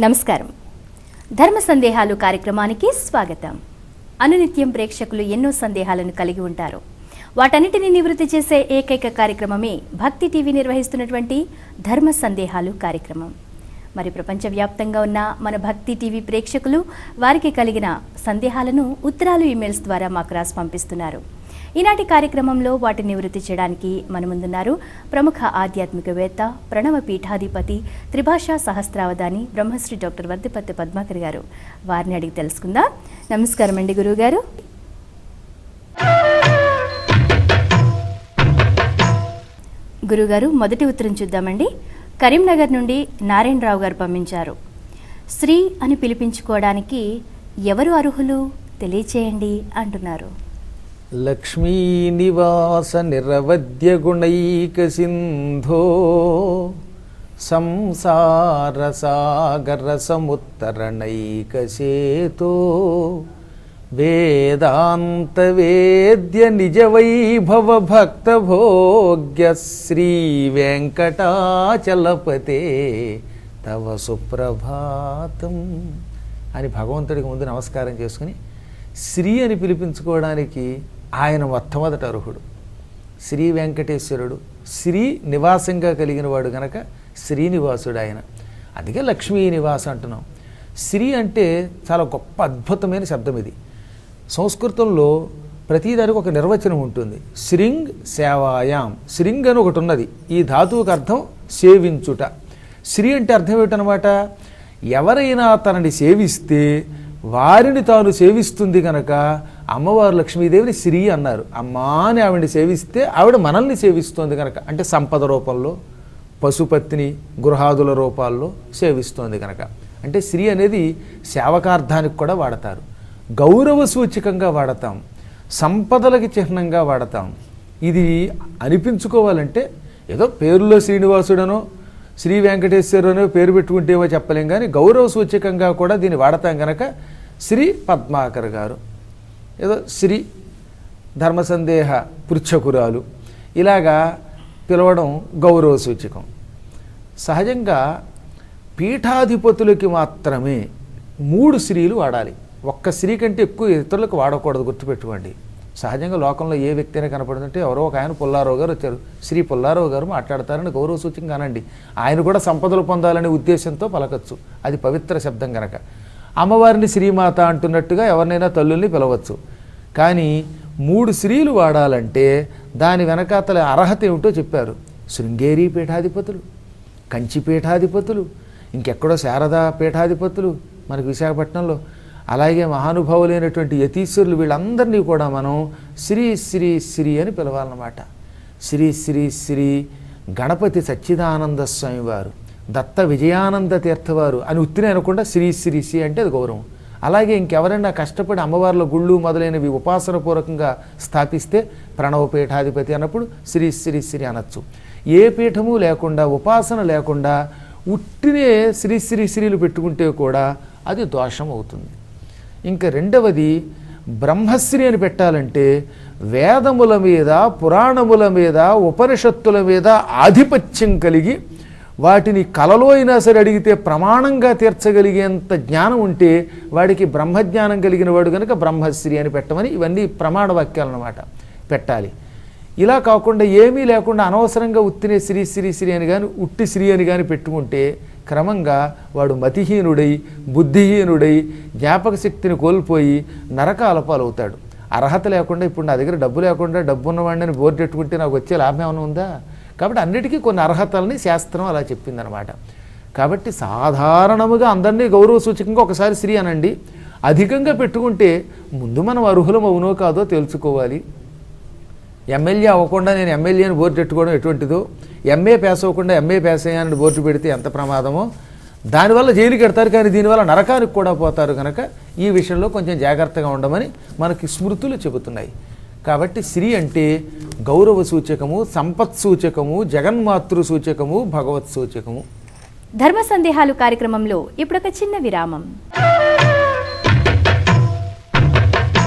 నమస్కారం. ధర్మ సందేహాలు కార్యక్రమానికి స్వాగతం. అనునిత్యం ప్రేక్షకులు ఎన్నో సందేహాలను కలిగి ఉంటారు. వాటన్నిటిని నివృత్తి చేసే ఏకైక కార్యక్రమమే భక్తి టీవీ నిర్వహిస్తున్నటువంటి ధర్మ సందేహాలు కార్యక్రమం. మరి ప్రపంచవ్యాప్తంగా ఉన్న మన భక్తి టీవీ ప్రేక్షకులు వారికి కలిగిన సందేహాలను ఉత్తరాలు, ఈమెయిల్స్ ద్వారా మాకు రాసి పంపిస్తున్నారు. ఈనాటి కార్యక్రమంలో వాటిని నివృత్తి చేయడానికి మన ముందున్నారు ప్రముఖ ఆధ్యాత్మికవేత్త, ప్రణవ పీఠాధిపతి, త్రిభాషా సహస్రావధాని బ్రహ్మశ్రీ డాక్టర్ వర్ధిపత్తి పద్మాకర్ గారు. వారిని అడిగి తెలుసుకుందాం. నమస్కారం అండి గురువు గారు. గురుగారు, మొదటి ఉత్తరం చూద్దామండి. కరీంనగర్ నుండి నారాయణరావు గారు పంపించారు. శ్రీ అని పిలిపించుకోవడానికి ఎవరు అర్హులు తెలియచేయండి అంటున్నారు. లక్ష్మీ నివాస నిరవద్య గుణైక సింధో సంసార సాగర సముత్తరణైక సేతో వేదాంత వేద్య నిజ వైభవ భక్త భోగ్య శ్రీ వెంకటాచలపతే తవ సుప్రభాతం అని భగవంతుడికి ముందు నమస్కారం చేసుకుని శ్రీ అని పిలిపించుకోవడానికి ఆయన మొట్టమొదటి అర్హుడు. శ్రీ వెంకటేశ్వరుడు శ్రీ నివాసంగా కలిగిన వాడు గనక శ్రీనివాసుడు ఆయన. అందుకే లక్ష్మీ నివాస అంటున్నాం. శ్రీ అంటే చాలా గొప్ప అద్భుతమైన శబ్దం ఇది. సంస్కృతంలో ప్రతిదానికి ఒక నిర్వచనం ఉంటుంది. శ్రింగ్ సేవాయాం, శ్రింగ్ అని ఒకటి ఉన్నది. ఈ ధాతువుకి అర్థం సేవించుట. శ్రీ అంటే అర్థం ఏమిటనమాట, ఎవరైనా తనని సేవిస్తే వారిని తాను సేవిస్తుంది కనుక అమ్మవారు లక్ష్మీదేవిని శ్రీ అన్నారు. అమ్మా అని ఆవిడని సేవిస్తే ఆవిడ మనల్ని సేవిస్తోంది కనుక, అంటే సంపద రూపంలో, పశుపత్ని, గృహాదుల రూపాల్లో సేవిస్తోంది కనుక. అంటే శ్రీ అనేది సేవకార్థానికి కూడా వాడతారు, గౌరవ సూచకంగా వాడతాం, సంపదలకి చిహ్నంగా వాడతాం. ఇది అనిపించుకోవాలంటే ఏదో పేరులో శ్రీనివాసుడనో శ్రీ వెంకటేశ్వరునో పేరు పెట్టుకుంటేమో చెప్పలేం, కానీ గౌరవ సూచకంగా కూడా దీన్ని వాడతాం కనుక శ్రీ పద్మాకర్ గారు, ఏదో శ్రీ ధర్మ సందేహ పృచ్ఛకురాలు ఇలాగా పిలవడం గౌరవ సూచకం. సహజంగా పీఠాధిపతులకి మాత్రమే 3 శ్రీలు వాడాలి. ఒక్క శ్రీ కంటే ఎక్కువ ఇతరులకు వాడకూడదు, గుర్తుపెట్టుకోండి. సహజంగా లోకంలో ఏ వ్యక్తి అయినా కనపడుతుంటే ఎవరో ఒక ఆయన పుల్లారావు గారు వచ్చారు, శ్రీ పుల్లారావు గారు మాట్లాడతారని గౌరవ సూచకంగా అనండి. ఆయన కూడా సంపదలు పొందాలనే ఉద్దేశంతో పలకచ్చు, అది పవిత్ర శబ్దం కనుక. అమ్మవారిని శ్రీమాత అంటున్నట్టుగా ఎవరినైనా తల్లుల్ని పిలవచ్చు. కానీ 3 శ్రీలు వాడాలంటే దాని వెనకాతల అర్హత ఏమిటో చెప్పారు. శృంగేరి పీఠాధిపతులు, కంచి పీఠాధిపతులు, ఇంకెక్కడో శారదా పీఠాధిపతులు మనకు విశాఖపట్నంలో, అలాగే మహానుభావులైనటువంటి యతీశ్వరులు, వీళ్ళందరినీ కూడా మనం శ్రీ శ్రీ శ్రీ అని పిలవాలన్నమాట. శ్రీ శ్రీ శ్రీ గణపతి సచ్చిదానంద స్వామి వారు, దత్త విజయానంద తీర్థవారు అని ఉత్తినే అనకుండా శ్రీ శ్రీ శ్రీ అంటే అది గౌరవం. అలాగే ఇంకెవరైనా కష్టపడి అమ్మవార్ల గుళ్ళు మొదలైనవి ఉపాసనపూర్వకంగా స్థాపిస్తే ప్రణవ పీఠాధిపతి అన్నప్పుడు శ్రీ శ్రీ శ్రీ అనొచ్చు. ఏ పీఠము లేకుండా, ఉపాసన లేకుండా ఉట్టినే శ్రీ శ్రీ శ్రీలు పెట్టుకుంటే కూడా అది దోషం అవుతుంది. ఇంకా రెండవది బ్రహ్మశ్రీ అని పెట్టాలంటే వేదముల మీద, పురాణముల మీద, ఉపనిషత్తుల మీద ఆధిపత్యం కలిగి వాటిని కలలో అయినా సరే అడిగితే ప్రమాణంగా తీర్చగలిగేంత జ్ఞానం ఉంటే వాడికి బ్రహ్మజ్ఞానం కలిగిన వాడు కనుక బ్రహ్మశ్రీ అని పెట్టమని ఇవన్నీ ప్రమాణ వాక్యాలు అన్నమాట పెట్టాలి. ఇలా కాకుండా ఏమీ లేకుండా అనవసరంగా ఉత్తినే శ్రీ శ్రీ శ్రీ అని కానీ ఉట్టి శ్రీ అని కానీ పెట్టుకుంటే క్రమంగా వాడు మతిహీనుడై, బుద్ధిహీనుడై, జ్ఞాపక శక్తిని కోల్పోయి నరకాల పాలవుతాడు. అర్హత లేకుండా, ఇప్పుడు నా దగ్గర డబ్బు లేకుండా డబ్బు ఉన్నవాడిని బోర్డు పెట్టుకుంటే నాకు వచ్చే లాభం ఏమైనా ఉందా? కాబట్టి అన్నిటికీ కొన్ని అర్హతలని శాస్త్రం అలా చెప్పిందనమాట. కాబట్టి సాధారణముగా అందరినీ గౌరవ సూచకంగా ఒకసారి శ్రీ అనండి. అధికంగా పెట్టుకుంటే ముందు మనం అర్హులం అవునో కాదో తెలుసుకోవాలి. ఎమ్మెల్యే అవ్వకుండా నేను ఎమ్మెల్యే అని బోర్డు పెట్టుకోవడం ఎటువంటిదో, ఎంఏ పాస్ అవ్వకుండా ఎంఏ పాస్ అయ్యానని బోర్డు పెడితే ఎంత ప్రమాదమో, దానివల్ల జైలుకి ఎడతారు, కానీ దీనివల్ల నరకానికి కూడా పోతారు. కనుక ఈ విషయంలో కొంచెం జాగ్రత్తగా ఉండమని మనకి స్మృతులు చెబుతున్నాయి. కాబట్టి శ్రీ అంటే గౌరవ సూచకము, సంపత్ సూచకము, జగన్మాతృ సూచకము, భగవత్ సూచకము. ధర్మ సందేహాలు కార్యక్రమంలో ఇప్పుడు ఒక చిన్న విరామం.